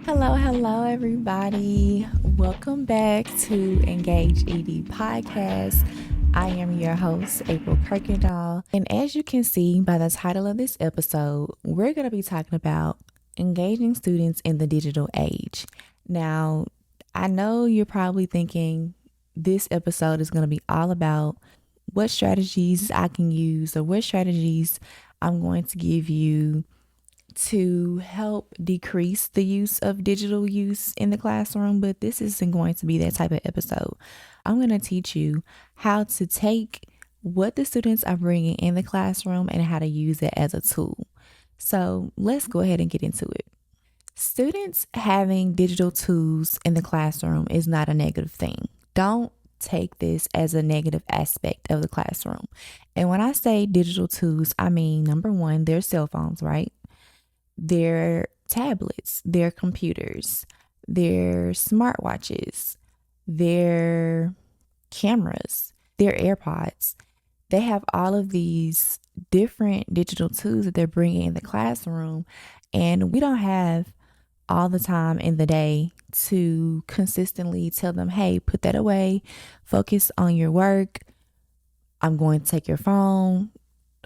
Hello, everybody. Welcome back to EngageEDPodcast. I am your host, April Kirkendall. And as you can see by the title of this episode, we're going to be talking about engaging students in the digital age. Now, I know you're probably thinking this episode is going to be all about what strategies I can use or what strategies I'm going to give you to help decrease the use of digital use in the classroom, but this isn't going to be that type of episode. I'm going to teach you how to take what the students are bringing in the classroom and how to use it as a tool. So let's go ahead and get into it. Students having digital tools in the classroom is not a negative thing. Don't take this as a negative aspect of the classroom. And when I say digital tools, I mean, number one, their cell phones, right? Their tablets, their computers, their smartwatches, their cameras, their AirPods. They have all of these different digital tools that they're bringing in the classroom, and we don't have all the time in the day to consistently tell them, hey, put that away, focus on your work. I'm going to take your phone.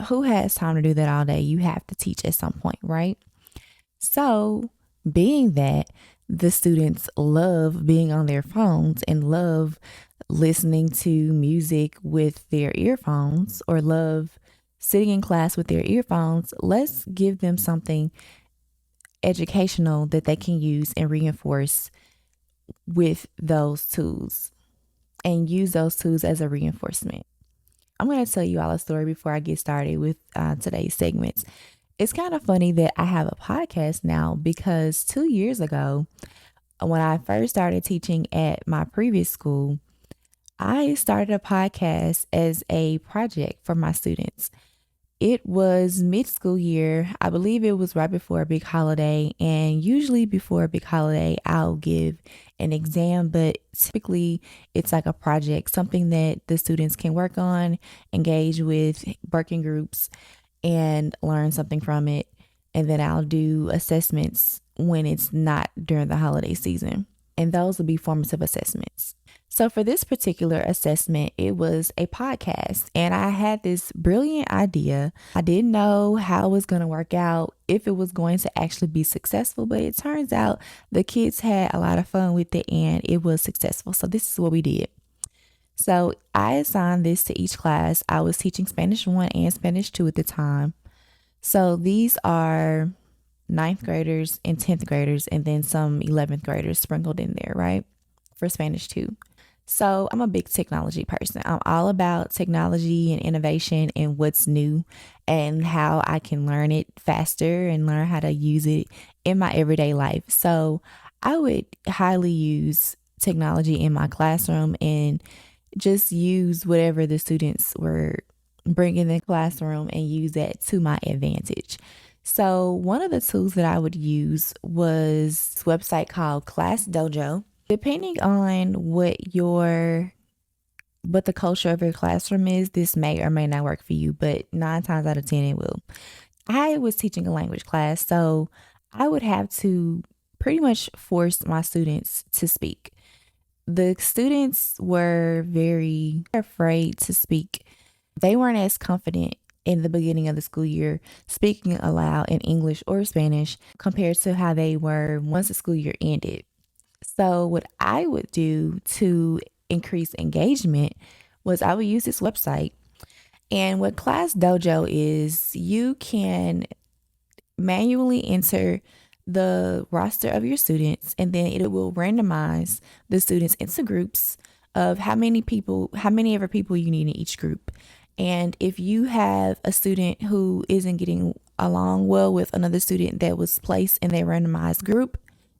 Who has time to do that all day? You have to teach at some point, right? So, being that the students love being on their phones and love listening to music with their earphones or love sitting in class with their earphones, let's give them something educational that they can use and reinforce with those tools and use those tools as a reinforcement. I'm going to tell you all a story before I get started with today's segments. It's kind of funny that I have a podcast now because 2 years ago, when I first started teaching at my previous school, I started a podcast as a project for my students. It was mid-school year. I believe it was right before a big holiday. And usually before a big holiday, I'll give an exam, but typically it's like a project, something that the students can work on, engage with working groups, and learn something from it. And then I'll do assessments when it's not during the holiday season. And those will be formative assessments. So for this particular assessment, it was a podcast. And I had this brilliant idea. I didn't know how it was going to work out, if it was going to actually be successful. But it turns out the kids had a lot of fun with it and it was successful. So this is what we did. So I assigned this to each class. I was teaching Spanish 1 and Spanish 2 at the time. So these are 9th graders and 10th graders and then some 11th graders sprinkled in there, right? For Spanish 2. So I'm a big technology person. I'm all about technology and innovation and what's new and how I can learn it faster and learn how to use it in my everyday life. So I would highly use technology in my classroom and just use whatever the students were bringing in the classroom and use that to my advantage. So one of the tools that I would use was this website called Class Dojo. Depending on what the culture of your classroom is, this may or may not work for you, but 9 times out of 10 it will. I was teaching a language class, so I would have to pretty much force my students to speak. The students were very afraid to speak. They weren't as confident in the beginning of the school year speaking aloud in English or Spanish compared to how they were once the school year ended. So what I would do to increase engagement was I would use this website. And what Class Dojo is, you can manually enter the roster of your students, and then it will randomize the students into groups of how many ever people you need in each group. And if you have a student who isn't getting along well with another student that was placed in their randomized group,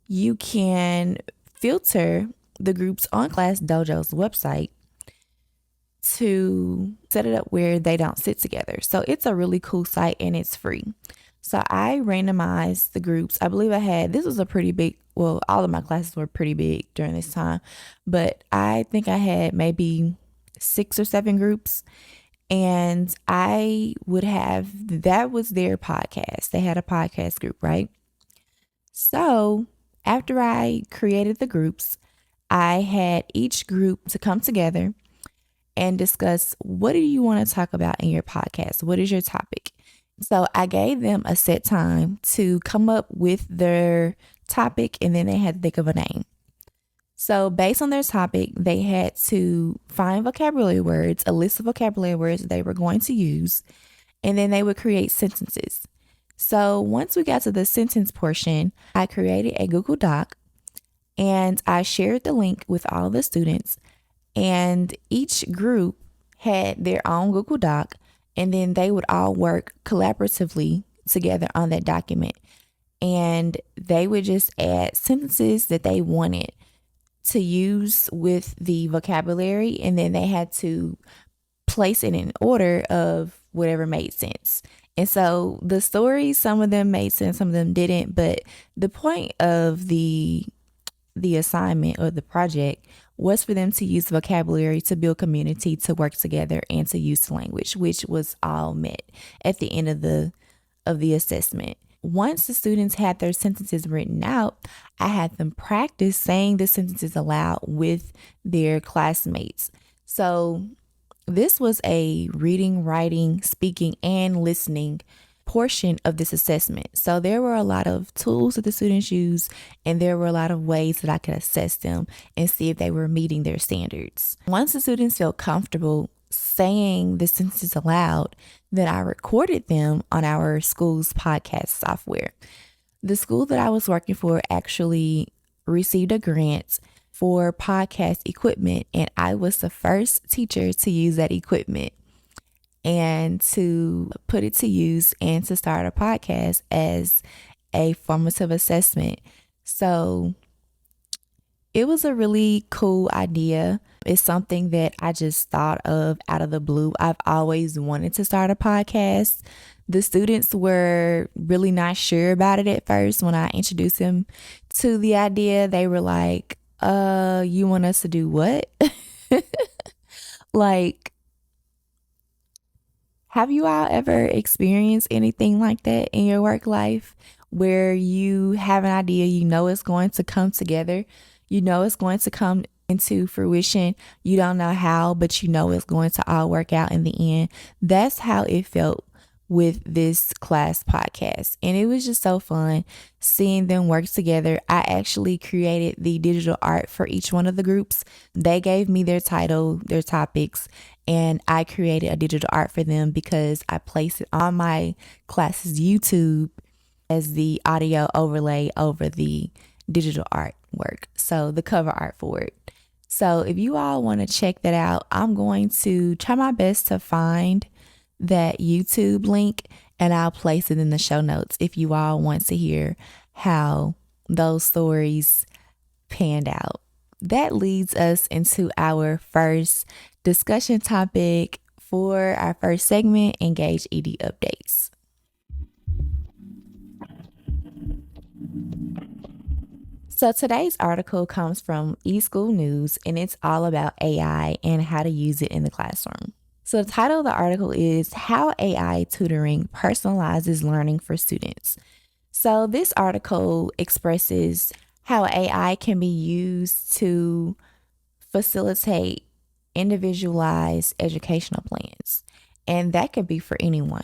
you can filter the groups on Class Dojo's website to set it up where they don't sit together. So it's a really cool site and it's free. So I randomized the groups. I believe this was a pretty big, well, all of my classes were pretty big during this time, but I think I had maybe 6 or 7 groups. And that was their podcast. They had a podcast group, right? So after I created the groups, I had each group to come together and discuss, what do you want to talk about in your podcast? What is your topic? So I gave them a set time to come up with their topic, and then they had to think of a name. So based on their topic, they had to find vocabulary words, a list of vocabulary words that they were going to use, and then they would create sentences. So once we got to the sentence portion, I created a Google Doc and I shared the link with all the students, and each group had their own Google Doc, and then they would all work collaboratively together on that document. And they would just add sentences that they wanted to use with the vocabulary, and then they had to place it in order of whatever made sense. And so the stories, some of them made sense, some of them didn't, but the point of the assignment or the project was for them to use vocabulary, to build community, to work together, and to use language, which was all met at the end of the assessment. Once the students had their sentences written out, I had them practice saying the sentences aloud with their classmates. So this was a reading, writing, speaking, and listening portion of this assessment. So there were a lot of tools that the students used, and there were a lot of ways that I could assess them and see if they were meeting their standards. Once the students felt comfortable saying the sentences aloud, then I recorded them on our school's podcast software. The school that I was working for actually received a grant for podcast equipment, and I was the first teacher to use that equipment and to put it to use and to start a podcast as a formative assessment. So it was a really cool idea. It's something that I just thought of out of the blue. I've always wanted to start a podcast. The students were really not sure about it at first. When I introduced them to the idea, they were like, you want us to do what? Like, have you all ever experienced anything like that in your work life where you have an idea, you know it's going to come together, you know it's going to come into fruition, you don't know how, but you know it's going to all work out in the end? That's how it felt with this class podcast. And it was just so fun seeing them work together. I actually created the digital art for each one of the groups. They gave me their title, their topics, and I created a digital art for them because I placed it on my class's YouTube as the audio overlay over the digital artwork. So the cover art for it. So if you all want to check that out, I'm going to try my best to find that YouTube link, and I'll place it in the show notes if you all want to hear how those stories panned out. That leads us into our first discussion topic for our first segment, Engage ED updates. So today's article comes from eSchool News, and it's all about AI and how to use it in the classroom. So the title of the article is How AI Tutoring Personalizes Learning for Students. So this article expresses how AI can be used to facilitate individualized educational plans, and that could be for anyone.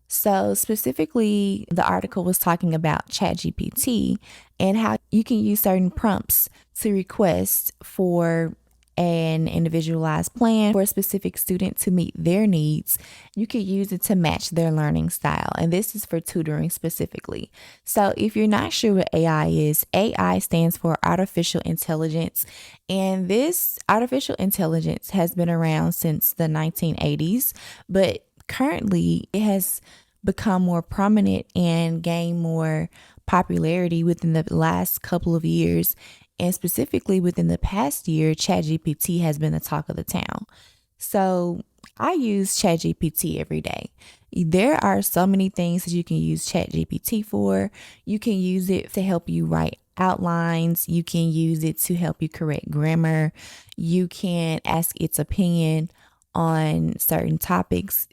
So specifically, the article was talking about ChatGPT and how you can use certain prompts to request for an individualized plan for a specific student to meet their needs. You can use it to match their learning style. And this is for tutoring specifically. So if you're not sure what AI is, AI stands for artificial intelligence. And this artificial intelligence has been around since the 1980s, but currently it has become more prominent and gained more popularity within the last couple of years. And specifically within the past year, ChatGPT has been the talk of the town. So I use ChatGPT every day. There are so many things that you can use ChatGPT for. You can use it to help you write outlines. You can use it to help you correct grammar. You can ask its opinion on certain topics.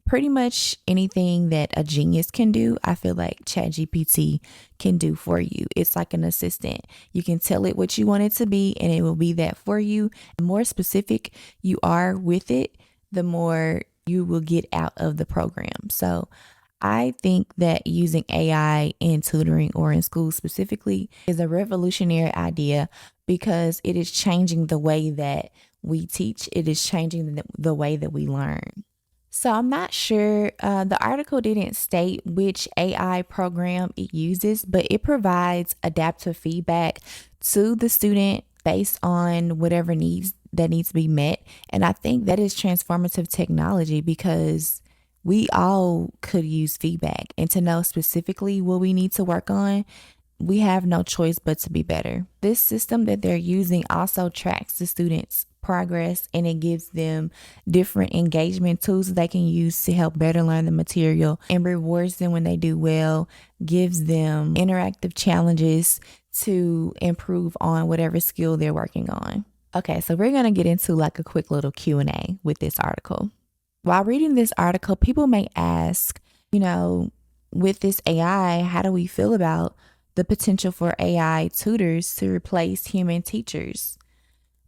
pretty much anything that a genius can do, I feel like ChatGPT can do for you. It's like an assistant. You can tell it what you want it to be, and it will be that for you. The more specific you are with it, the more you will get out of the program. So I think that using AI in tutoring or in school specifically is a revolutionary idea because it is changing the way that we teach. It is changing the way that we learn. So I'm not sure, the article didn't state which AI program it uses, but it provides adaptive feedback to the student based on whatever needs that needs to be met. And I think that is transformative technology because we all could use feedback, and to know specifically what we need to work on, we have no choice but to be better. This system that they're using also tracks the students' progress, and it gives them different engagement tools they can use to help better learn the material, and rewards them when they do well, gives them interactive challenges to improve on whatever skill they're working on. Okay, so we're going to get into like a quick little Q&A with this article. While reading this article, people may ask, with this AI, how do we feel about the potential for AI tutors to replace human teachers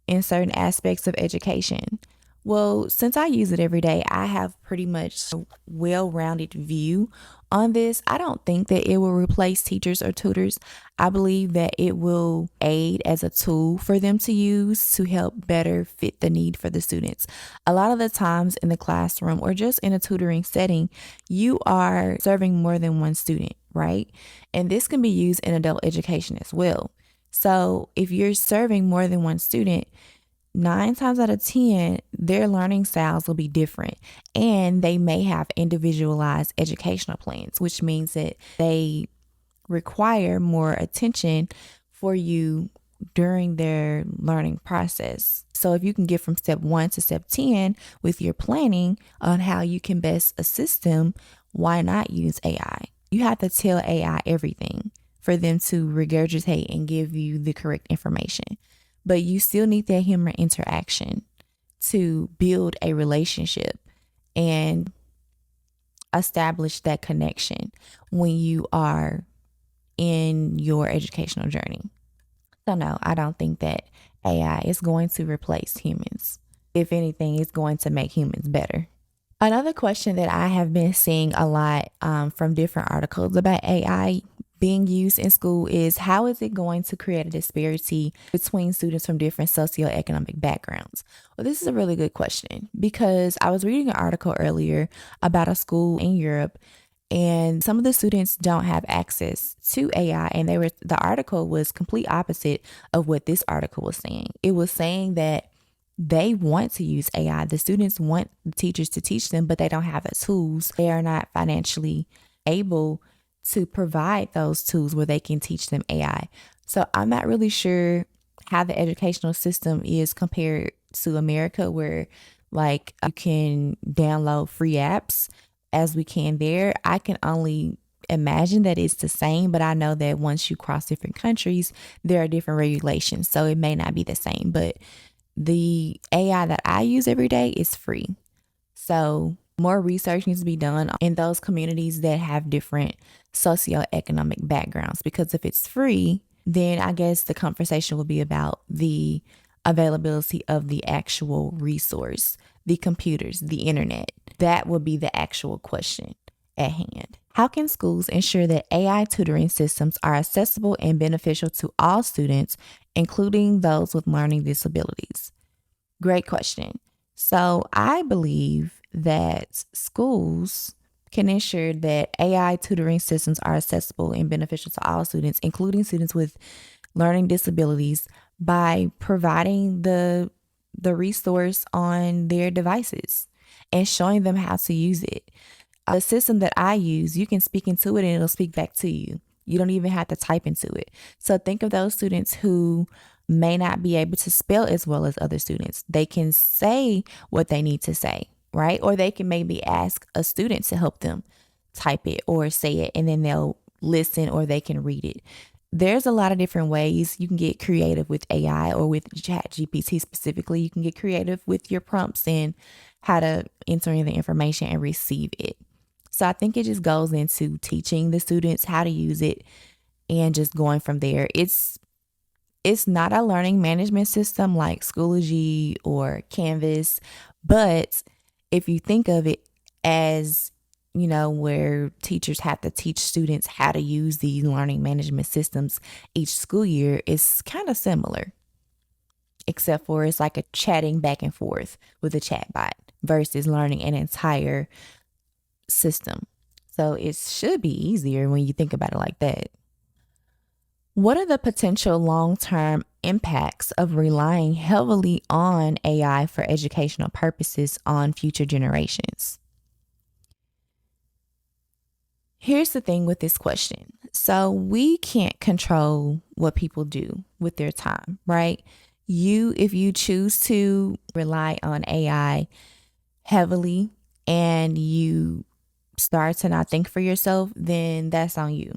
in certain aspects of education? Well, since I use it every day, I have pretty much a well-rounded view on this. I don't think that it will replace teachers or tutors. I believe that it will aid as a tool for them to use to help better fit the need for the students. A lot of the times in the classroom or just in a tutoring setting, you are serving more than one student, right? And this can be used in adult education as well. So if you're serving more than one student, 9 times out of 10, their learning styles will be different, and they may have individualized educational plans, which means that they require more attention for you during their learning process. So if you can get from step 1 to step 10 with your planning on how you can best assist them, why not use AI? You have to tell AI everything for them to regurgitate and give you the correct information. But you still need that human interaction to build a relationship and establish that connection when you are in your educational journey. So no, I don't think that AI is going to replace humans. If anything, it's going to make humans better. Another question that I have been seeing a lot from different articles about AI being used in school is, how is it going to create a disparity between students from different socioeconomic backgrounds? Well, this is a really good question because I was reading an article earlier about a school in Europe, and some of the students don't have access to AI, and the article was complete opposite of what this article was saying. It was saying that they want to use AI. The students want the teachers to teach them, but they don't have the tools. They are not financially able to provide those tools where they can teach them AI. So I'm not really sure how the educational system is compared to America, where like you can download free apps as we can there. I can only imagine that it's the same, but I know that once you cross different countries, there are different regulations. So it may not be the same, but the AI that I use every day is free. So more research needs to be done in those communities that have different socioeconomic backgrounds, because if it's free, then I guess the conversation will be about the availability of the actual resource, the computers, the internet. That will be the actual question at hand. How can schools ensure that AI tutoring systems are accessible and beneficial to all students, including those with learning disabilities? Great question. So I believe that schools can ensure that AI tutoring systems are accessible and beneficial to all students, including students with learning disabilities, by providing the resource on their devices and showing them how to use it. The system that I use, you can speak into it and it'll speak back to you. You don't even have to type into it. So think of those students who may not be able to spell as well as other students. They can say what they need to say, right? Or they can maybe ask a student to help them type it or say it, and then they'll listen or they can read it. There's a lot of different ways you can get creative with AI or with ChatGPT specifically. You can get creative with your prompts and how to enter in the information and receive it. So I think it just goes into teaching the students how to use it and just going from there. It's not a learning management system like Schoology or Canvas, but if you think of it as, where teachers have to teach students how to use these learning management systems each school year, it's kind of similar, except for it's like a chatting back and forth with a chatbot versus learning an entire system. So it should be easier when you think about it like that. What are the potential long-term impacts of relying heavily on AI for educational purposes on future generations? Here's the thing with this question. So we can't control what people do with their time, right? If you choose to rely on AI heavily and you start to not think for yourself, then that's on you,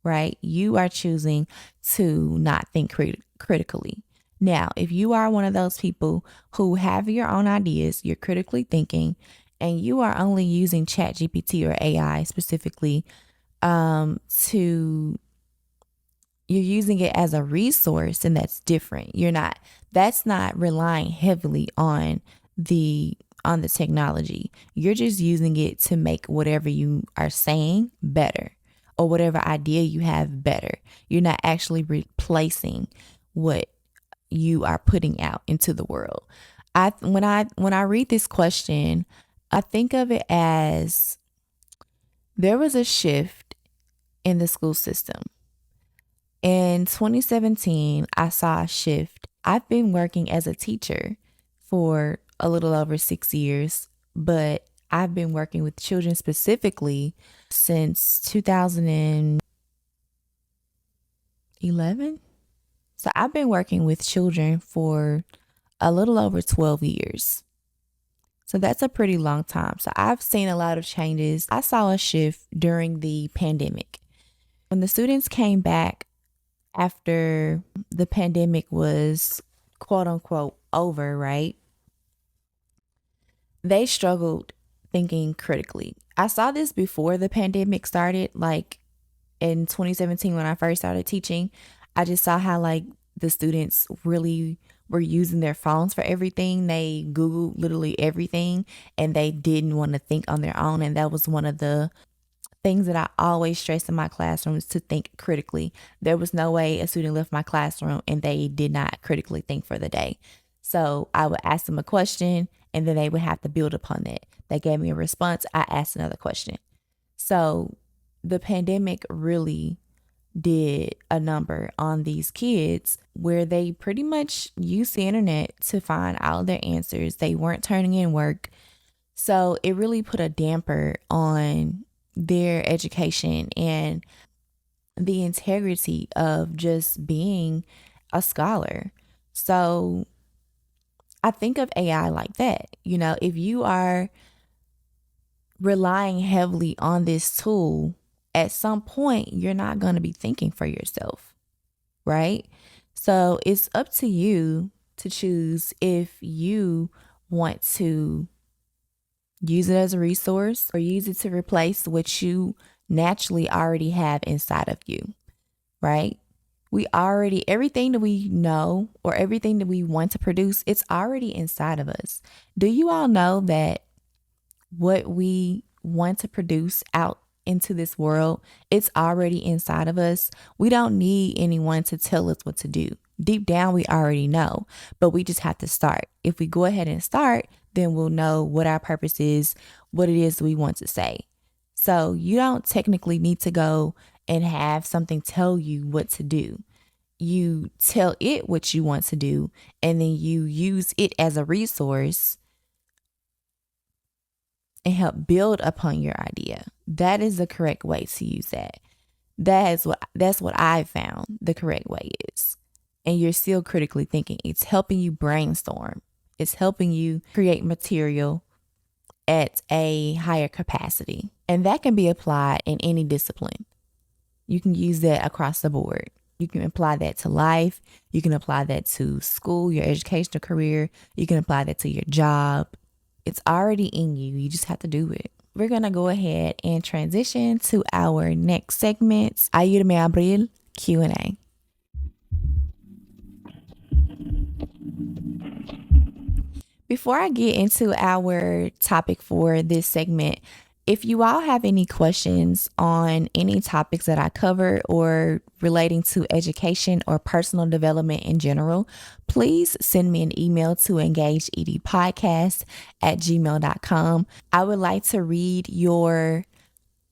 right? You are choosing to not think critically. Now, if you are one of those people who have your own ideas, you're critically thinking, and you are only using ChatGPT or AI specifically you're using it as a resource, and that's different. That's not relying heavily on the technology. You're just using it to make whatever you are saying better or whatever idea you have better. You're not actually replacing what you are putting out into the world. When I read this question, I think of it as there was a shift in the school system. In 2017, I saw a shift. I've been working as a teacher for a little over 6 years, but I've been working with children specifically since 2011. So I've been working with children for a little over 12 years. So that's a pretty long time. So I've seen a lot of changes. I saw a shift during the pandemic. When the students came back after the pandemic was quote unquote over, right? They struggled thinking critically. I saw this before the pandemic started, like in 2017 when I first started teaching. I just saw how like the students really were using their phones for everything. They Googled literally everything and they didn't want to think on their own. And that was one of the things that I always stress in my classroom is to think critically. There was no way a student left my classroom and they did not critically think for the day. So I would ask them a question and then they would have to build upon that. They gave me a response. I asked another question. So the pandemic really did a number on these kids where they pretty much used the internet to find all their answers. They weren't turning in work. So it really put a damper on their education and the integrity of just being a scholar. So I think of AI like that. If you are relying heavily on this tool, at some point, you're not going to be thinking for yourself, right? So it's up to you to choose if you want to use it as a resource or use it to replace what you naturally already have inside of you, right? Everything that we know or everything that we want to produce, it's already inside of us. Do you all know that what we want to produce out into this world, it's already inside of us? We don't need anyone to tell us what to do. Deep down, we already know, but we just have to start. If we go ahead and start, then we'll know what our purpose is, what it is we want to say. So you don't technically need to go and have something tell you what to do. You tell it what you want to do, and then you use it as a resource and help build upon your idea. That is the correct way to use that. That's what I found the correct way is. And you're still critically thinking. It's helping you brainstorm. It's helping you create material at a higher capacity. And that can be applied in any discipline. You can use that across the board. You can apply that to life. You can apply that to school, your educational career. You can apply that to your job. It's already in you. You just have to do it. We're going to go ahead and transition to our next segment, Ayúdame a abrir Q&A. Before I get into our topic for this segment, if you all have any questions on any topics that I cover or relating to education or personal development in general, please send me an email to EngageEDPodcast@gmail.com. I would like to read your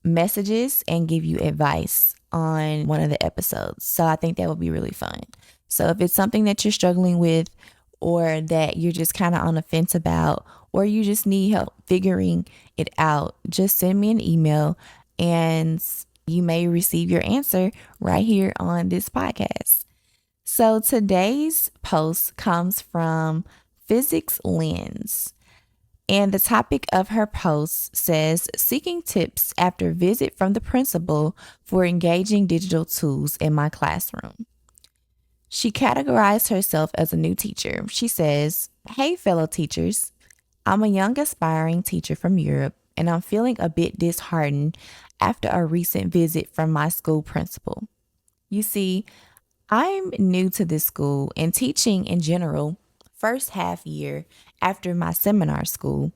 messages and give you advice on one of the episodes. So I think that would be really fun. So if it's something that you're struggling with, or that you're just kind of on the fence about, or you just need help figuring it out, just send me an email and you may receive your answer right here on this podcast. So today's post comes from Physics Lens. And the topic of her post says, seeking tips after visit from the principal for engaging digital tools in my classroom. She categorized herself as a new teacher. She says, "Hey, fellow teachers. I'm a young aspiring teacher from Europe, and I'm feeling a bit disheartened after a recent visit from my school principal. You see, I'm new to this school and teaching in general, first half year after my seminar school,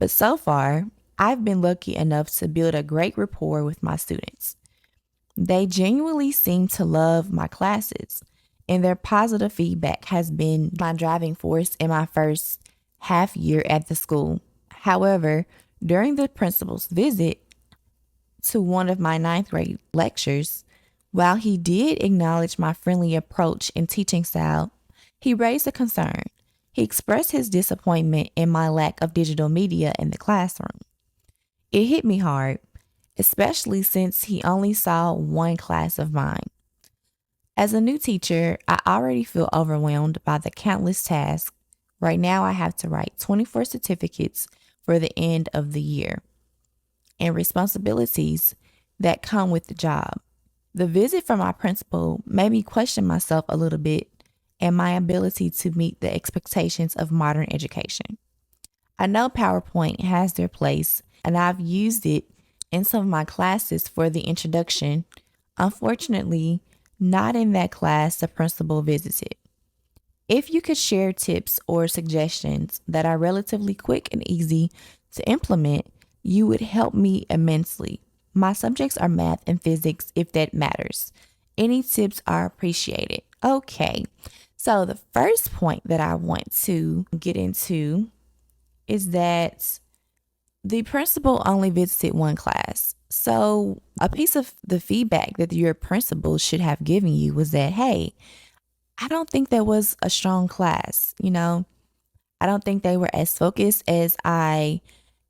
but so far, I've been lucky enough to build a great rapport with my students. They genuinely seem to love my classes, and their positive feedback has been my driving force in my first half year at the school. However, during the principal's visit to one of my ninth grade lectures, while he did acknowledge my friendly approach and teaching style, he raised a concern. He expressed his disappointment in my lack of digital media in the classroom. It hit me hard, especially since he only saw one class of mine. As a new teacher, I already feel overwhelmed by the countless tasks. Right now, I have to write 24 certificates for the end of the year and responsibilities that come with the job. The visit from my principal made me question myself a little bit and my ability to meet the expectations of modern education. I know PowerPoint has their place, and I've used it in some of my classes for the introduction. Unfortunately, not in that class the principal visited. If you could share tips or suggestions that are relatively quick and easy to implement, you would help me immensely. My subjects are math and physics, if that matters. Any tips are appreciated." Okay, so the first point that I want to get into is that the principal only visited one class. So a piece of the feedback that your principal should have given you was that, hey, I don't think that was a strong class. I don't think they were as focused as I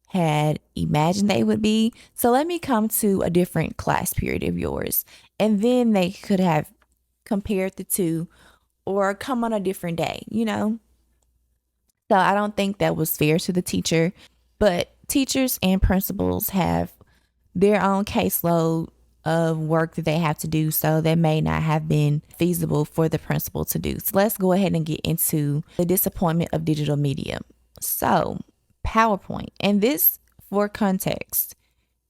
had imagined they would be. So let me come to a different class period of yours. And then they could have compared the two or come on a different day. So I don't think that was fair to the teacher, but teachers and principals have their own caseload of work that they have to do, so that may not have been feasible for the principal to do. So let's go ahead and get into the disappointment of digital media. So PowerPoint, and this, for context,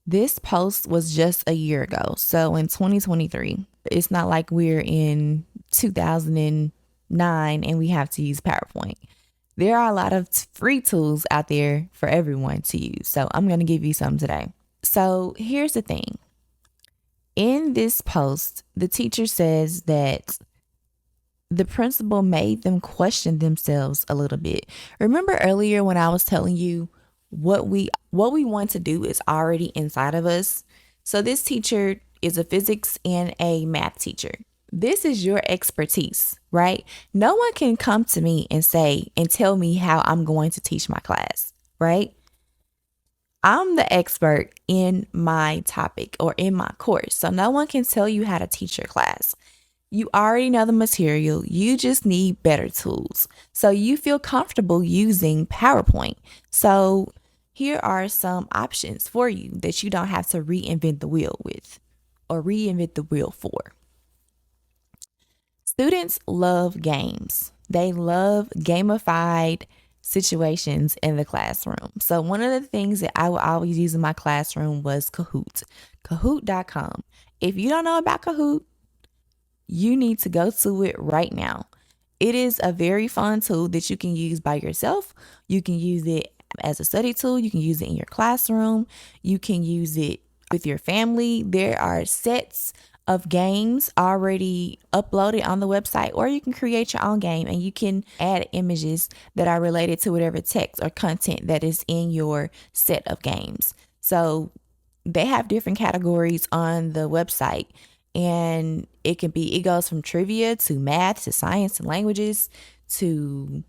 this post was just a year ago. So in 2023, it's not like we're in 2009 and we have to use PowerPoint. There are a lot of free tools out there for everyone to use. So I'm going to give you some today. So here's the thing. In this post, the teacher says that the principal made them question themselves a little bit. Remember earlier when I was telling you what we want to do is already inside of us? So this teacher is a physics and a math teacher. This is your expertise, right? No one can come to me and say and tell me how I'm going to teach my class, right? I'm the expert in my topic or in my course. So no one can tell you how to teach your class. You already know the material. You just need better tools. So you feel comfortable using PowerPoint. So here are some options for you that you don't have to reinvent the wheel with or reinvent the wheel for. Students love games. They love gamified situations in the classroom. So one of the things that I would always use in my classroom was Kahoot. Kahoot.com. If you don't know about Kahoot, you need to go to it right now. It is a very fun tool that you can use by yourself. You can use it as a study tool. You can use it in your classroom. You can use it with your family. There are sets of games already uploaded on the website, or you can create your own game and you can add images that are related to whatever text or content that is in your set of games. So they have different categories on the website, and it goes from trivia to math to science and languages to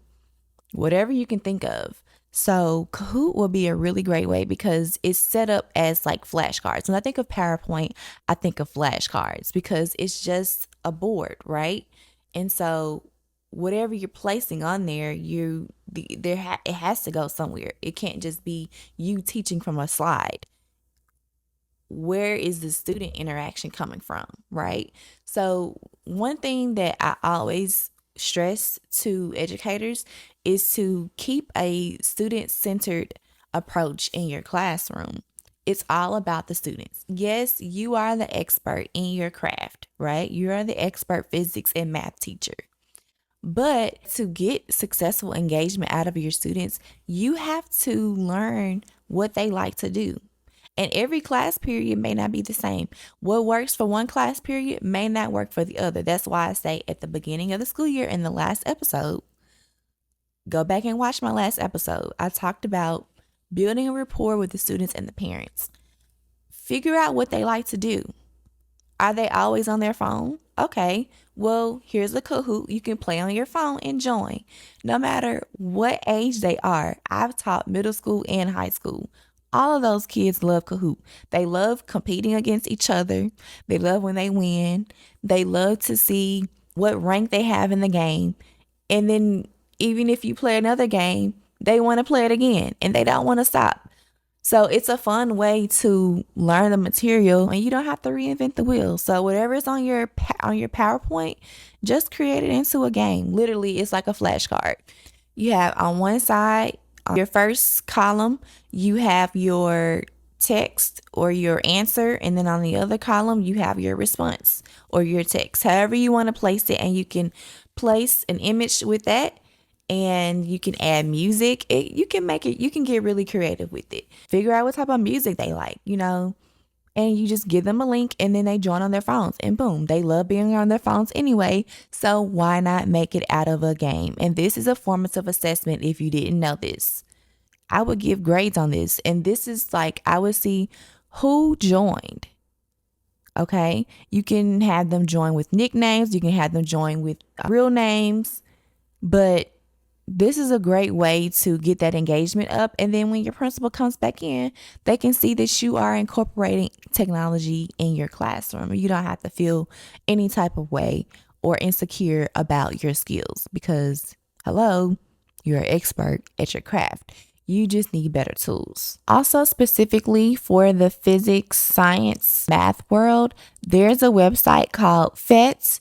whatever you can think of. So Kahoot will be a really great way because it's set up as like flashcards. When I think of PowerPoint, I think of flashcards because it's just a board, right? And so whatever you're placing on there, it has to go somewhere. It can't just be you teaching from a slide. Where is the student interaction coming from, right? So one thing that I always stress to educators is to keep a student-centered approach in your classroom. It's all about the students. Yes, you are the expert in your craft, right? You are the expert physics and math teacher. But to get successful engagement out of your students, you have to learn what they like to do. And every class period may not be the same. What works for one class period may not work for the other. That's why I say at the beginning of the school year in the last episode, go back and watch my last episode. I talked about building a rapport with the students and the parents. Figure out what they like to do. Are they always on their phone? Okay, well, here's a Kahoot. You can play on your phone and join. No matter what age they are, I've taught middle school and high school. All of those kids love Kahoot. They love competing against each other. They love when they win. They love to see what rank they have in the game. And then even if you play another game, they want to play it again and they don't want to stop. So it's a fun way to learn the material and you don't have to reinvent the wheel. So whatever is on your PowerPoint, just create it into a game. Literally, it's like a flashcard. You have on one side, on your first column, you have your text or your answer, and then on the other column, you have your response or your text. However you want to place it, and you can place an image with that, and you can add music. You can get really creative with it. Figure out what type of music they like, and you just give them a link and then they join on their phones and boom, they love being on their phones anyway. So why not make it out of a game? And this is a formative assessment if you didn't know this. I would give grades on this. And this is like, I would see who joined. Okay. You can have them join with nicknames. You can have them join with real names, but this is a great way to get that engagement up. And then when your principal comes back in, they can see that you are incorporating technology in your classroom. You don't have to feel any type of way or insecure about your skills because, hello, you're an expert at your craft. You just need better tools. Also, specifically for the physics, science, math world, there's a website called PhET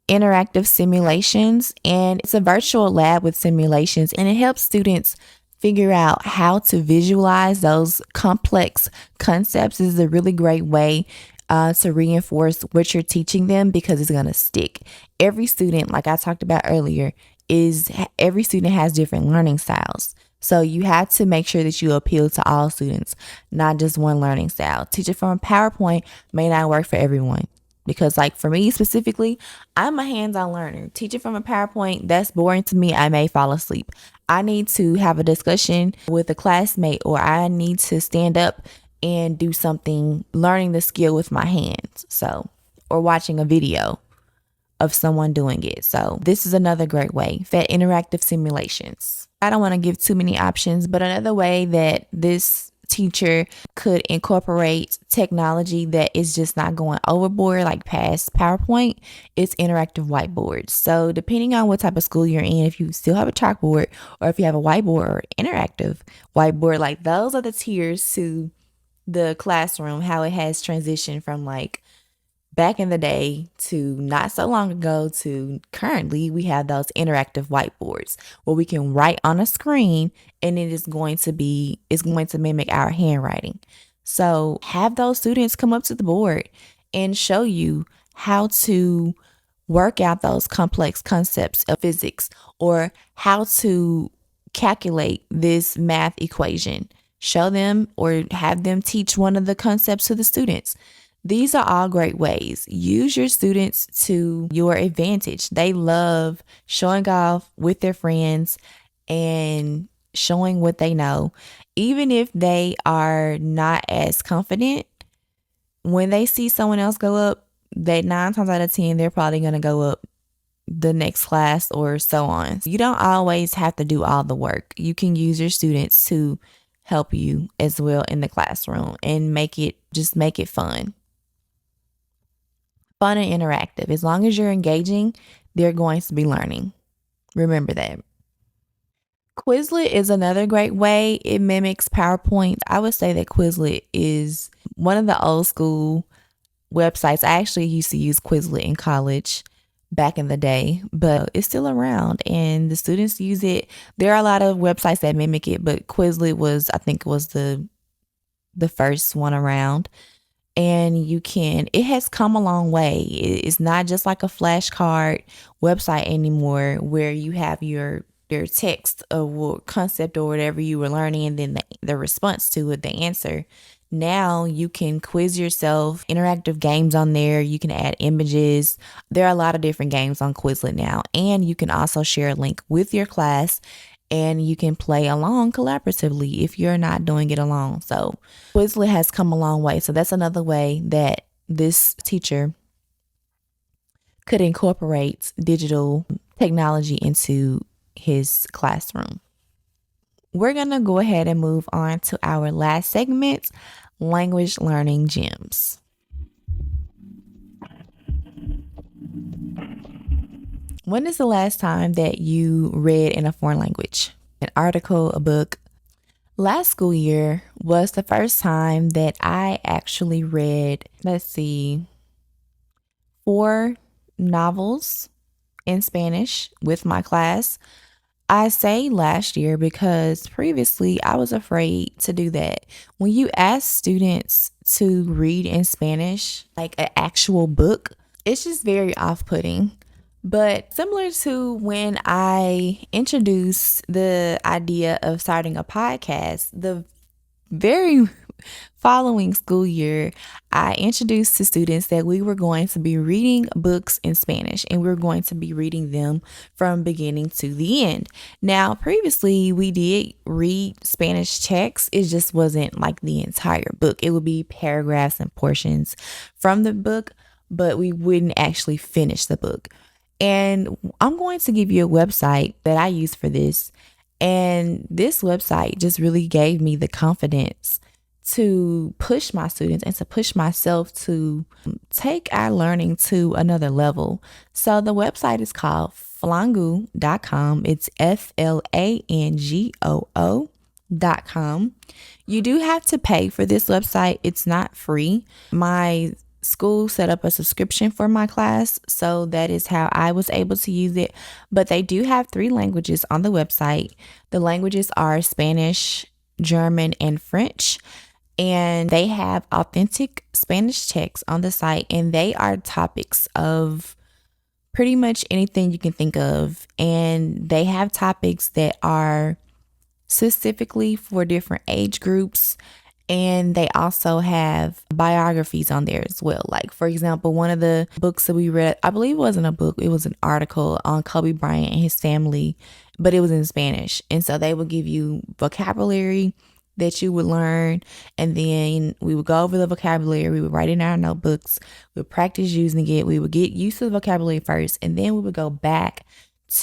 Interactive Simulations, and it's a virtual lab with simulations, and it helps students figure out how to visualize those complex concepts. This is a really great way to reinforce what you're teaching them because it's going to stick. Every student, like I talked about earlier, every student has different learning styles. So you have to make sure that you appeal to all students, not just one learning style. Teaching from a PowerPoint may not work for everyone. Because like for me specifically, I'm a hands-on learner. Teaching from a PowerPoint, that's boring to me. I may fall asleep. I need to have a discussion with a classmate, or I need to stand up and do something, learning the skill with my hands. So, or watching a video of someone doing it. So this is another great way, PhET Interactive Simulations. I don't want to give too many options, but another way that this teacher could incorporate technology that is just not going overboard like past PowerPoint is interactive whiteboards. So depending on what type of school you're in, if you still have a chalkboard or if you have a whiteboard or interactive whiteboard, like those are the tiers to the classroom, how it has transitioned from like back in the day to not so long ago to currently, we have those interactive whiteboards where we can write on a screen and it's going to mimic our handwriting. So have those students come up to the board and show you how to work out those complex concepts of physics or how to calculate this math equation. Show them or have them teach one of the concepts to the students. These are all great ways. Use your students to your advantage. They love showing off with their friends and showing what they know. Even if they are not as confident, when they see someone else go up, they 9 times out of 10, they're probably going to go up the next class or so on. You don't always have to do all the work. You can use your students to help you as well in the classroom and make it fun. Fun and interactive. As long as you're engaging, they're going to be learning. Remember that. Quizlet is another great way. It mimics PowerPoint. I would say that Quizlet is one of the old school websites. I actually used to use Quizlet in college back in the day, but it's still around and the students use it. There are a lot of websites that mimic it, but Quizlet was the first one around. And it has come a long way. It's not just like a flashcard website anymore where you have your text or concept or whatever you were learning and then the response to it, the answer. Now you can quiz yourself, interactive games on there. You can add images. There are a lot of different games on Quizlet now. And you can also share a link with your class and you can play along collaboratively if you're not doing it alone. So Quizlet has come a long way. So that's another way that this teacher could incorporate digital technology into his classroom. We're going to go ahead and move on to our last segment, language learning gems. When is the last time that you read in a foreign language? An article, a book? Last school year was the first time that I actually read, 4 novels in Spanish with my class. I say last year because previously I was afraid to do that. When you ask students to read in Spanish, like an actual book, it's just very off-putting. But similar to when I introduced the idea of starting a podcast, the very following school year, I introduced to students that we were going to be reading books in Spanish and we were going to be reading them from beginning to the end. Now, previously we did read Spanish text. It just wasn't like the entire book. It would be paragraphs and portions from the book, but we wouldn't actually finish the book. And I'm going to give you a website that I use for this. And this website just really gave me the confidence to push my students and to push myself to take our learning to another level. So the website is called flangoo.com. It's FLANGOO.com. You do have to pay for this website. It's not free. My school set up a subscription for my class, so that is how I was able to use it. But they do have 3 languages on the website. The languages are Spanish, German, and French. And they have authentic Spanish texts on the site, and they are topics of pretty much anything you can think of. And they have topics that are specifically for different age groups. And they also have biographies on there as well. Like, for example, one of the books that we read, I believe it wasn't a book, it was an article on Kobe Bryant and his family, but it was in Spanish. And so they would give you vocabulary that you would learn. And then we would go over the vocabulary. We would write in our notebooks. We would practice using it. We would get used to the vocabulary first. And then we would go back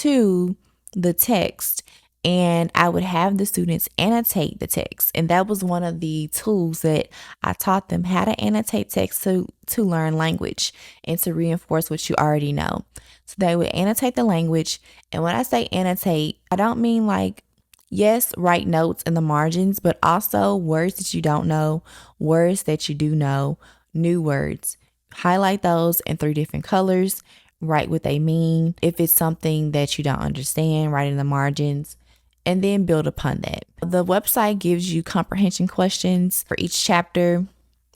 to the text. And I would have the students annotate the text. And that was one of the tools that I taught them, how to annotate text to learn language and to reinforce what you already know. So they would annotate the language. And when I say annotate, I don't mean like, yes, write notes in the margins, but also words that you don't know, words that you do know, new words, highlight those in 3 different colors, write what they mean. If it's something that you don't understand, write in the margins, and then build upon that. The website gives you comprehension questions for each chapter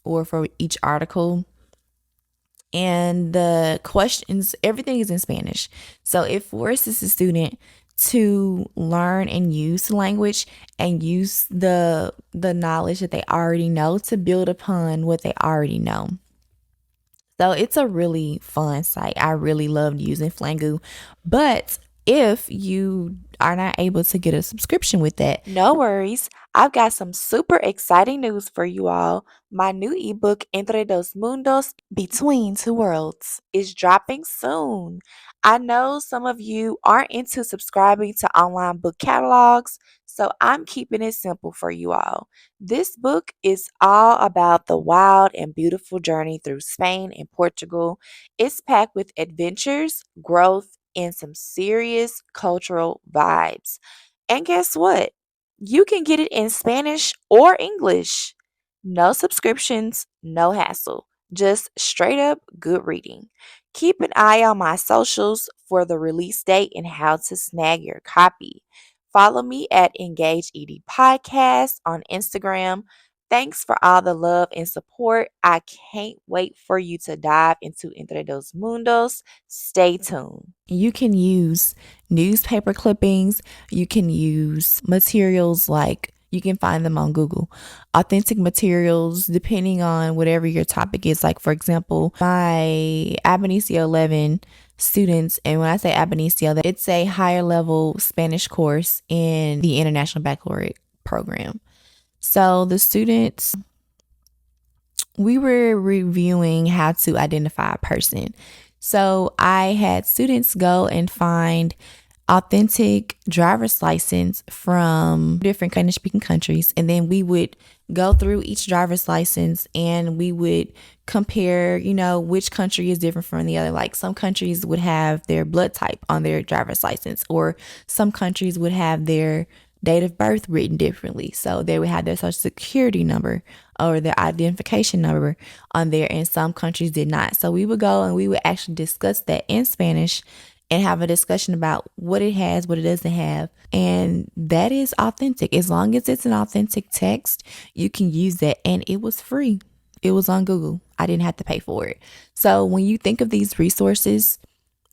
or for each article. And the questions, everything is in Spanish. So it forces the student to learn and use the language and use the knowledge that they already know to build upon what they already know. So it's a really fun site. I really loved using Flangu. But if you are not able to get a subscription with that, no worries. I've got some super exciting news for you all. My new ebook, Entre Dos Mundos, Between Two Worlds, is dropping soon. I know some of you aren't into subscribing to online book catalogs, so I'm keeping it simple for you all. This book is all about the wild and beautiful journey through Spain and Portugal. It's packed with adventures, growth, and some serious cultural vibes. And guess what? You can get it in Spanish or English. No subscriptions, no hassle. Just straight up good reading. Keep an eye on my socials for the release date and how to snag your copy. Follow me at EngageEDPodcast on Instagram. Thanks for all the love and support. I can't wait for you to dive into Entre Dos Mundos. Stay tuned. You can use newspaper clippings. You can use materials like you can find them on Google. Authentic materials, depending on whatever your topic is. Like, for example, my Ab Initio 11 students, and when I say Ab Initio, it's a higher level Spanish course in the International Baccalaureate program. So the students, we were reviewing how to identify a person. So I had students go and find authentic driver's license from different Spanish speaking countries, and then we would go through each driver's license and we would compare, which country is different from the other. Like some countries would have their blood type on their driver's license, or some countries would have their date of birth written differently. So they would have their social security number or their identification number on there, and some countries did not. So we would go and we would actually discuss that in Spanish and have a discussion about what it has, what it doesn't have. And that is authentic. As long as it's an authentic text, you can use that. And it was free. It was on Google. I didn't have to pay for it. So when you think of these resources,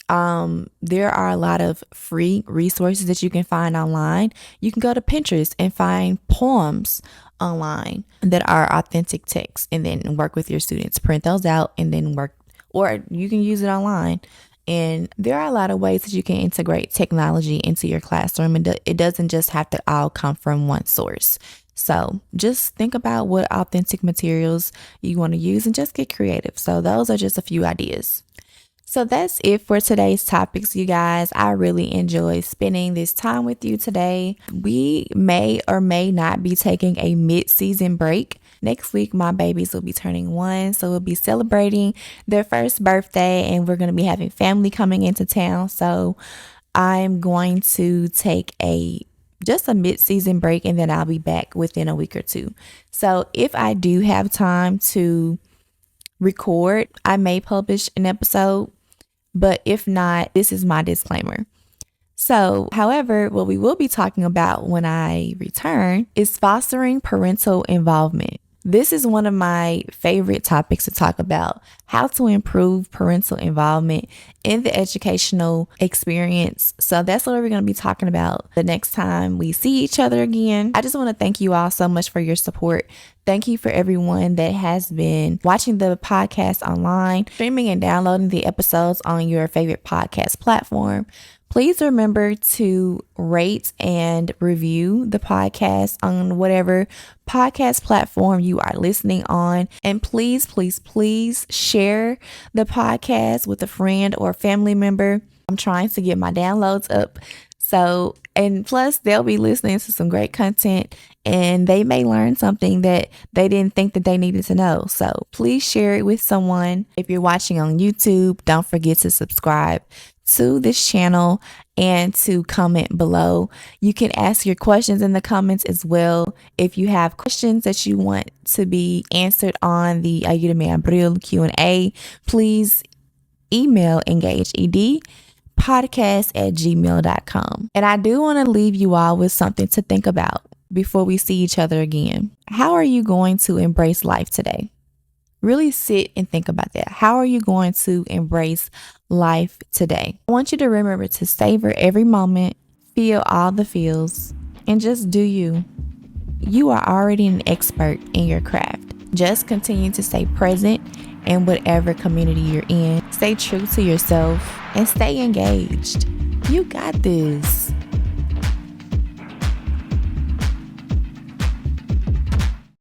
there are a lot of free resources that you can find online. You can go to Pinterest and find poems online that are authentic text, and then work with your students, print those out and then work, or you can use it online. And there are a lot of ways that you can integrate technology into your classroom, and it doesn't just have to all come from one source. So just think about what authentic materials you want to use and just get creative. So those are just a few ideas. So that's it for today's topics, you guys. I really enjoyed spending this time with you today. We may or may not be taking a mid-season break. Next week, my babies will be turning 1, so we'll be celebrating their first birthday, and we're going to be having family coming into town. So I'm going to take just a mid-season break, and then I'll be back within a week or two. So if I do have time to record, I may publish an episode, but if not, this is my disclaimer. So, however, what we will be talking about when I return is fostering parental involvement. This is one of my favorite topics to talk about, how to improve parental involvement in the educational experience. So that's what we're going to be talking about the next time we see each other again. I just want to thank you all so much for your support. Thank you for everyone that has been watching the podcast online, streaming and downloading the episodes on your favorite podcast platform. Please remember to rate and review the podcast on whatever podcast platform you are listening on. And please, please, please share the podcast with a friend or family member. I'm trying to get my downloads up. So, and plus they'll be listening to some great content, and they may learn something that they didn't think that they needed to know. So please share it with someone. If you're watching on YouTube, don't forget to subscribe to this channel and to comment below. You can ask your questions in the comments as well. If you have questions that you want to be answered on the Ayúdame Abril Q&A, please email EngageEDPodcast@gmail.com. And I do want to leave you all with something to think about before we see each other again. How are you going to embrace life today? Really sit and think about that. How are you going to embrace life today? I want you to remember to savor every moment, feel all the feels, and just do you. You are already an expert in your craft. Just continue to stay present in whatever community you're in. Stay true to yourself and stay engaged. You got this.